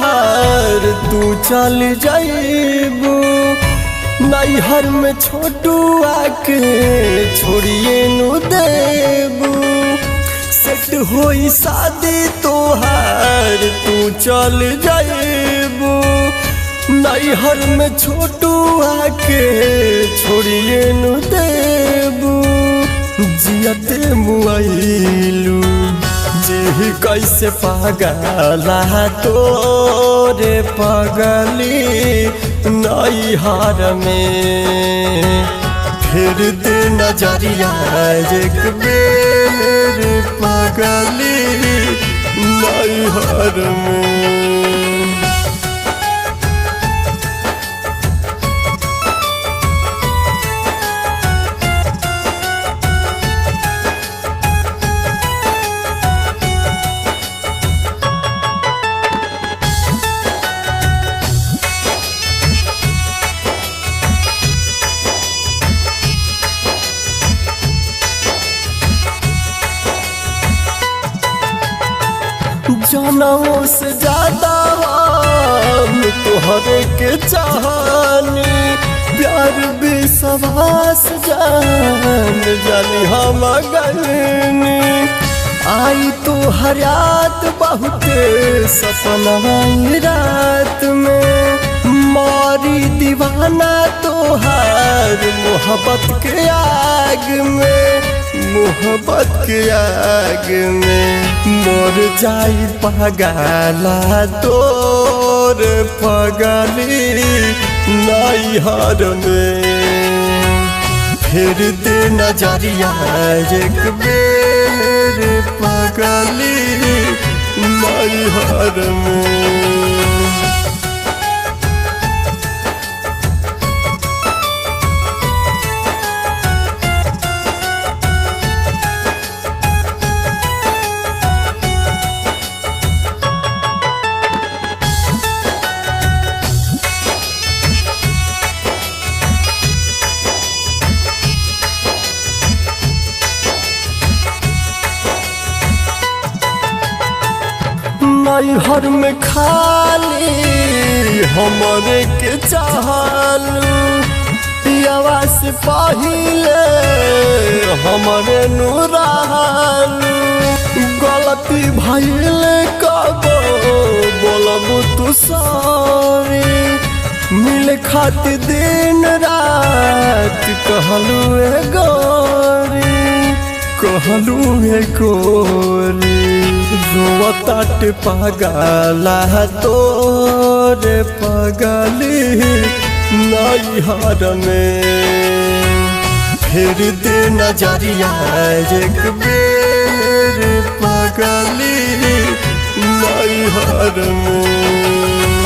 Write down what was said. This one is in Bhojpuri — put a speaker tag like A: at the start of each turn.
A: तोहार तू चल जाइबू नैहर में छोटू आके छोड़िए नु देबू सेट होई शादी तोहार तू चल जाइबू नैहर में छोटू आके छोड़िए नु देबू जियते मुआइलू जी कैसे पागला तोरे पगली नैहर में फिर दे नजरिया एक बेर पगली नैहर में। जनों से ज्यादा हम तोहरे के चाहनी प्यार विश्वास जान जानी हम गलनी आई तो हर रात बहुत सपना रात में मारी दीवाना तोहार मोहब्बत के आग में मोहब्बत के आग में मोर जाई पगला तोर पगली नैहर में फिर दे नजरिया एक बेर पगली नैहर में। नैहर में खाली हमरे के चाहलू पियावा से पहिले हमरे नुरालू गलती भइल कब बोलबू तू सॉरी मिल खातिर दिन रात कहलू ए गोरी रोवताट पगला तोरे पगली नैहर में फिर दे नजरिया एक बेर पगली नैहर में।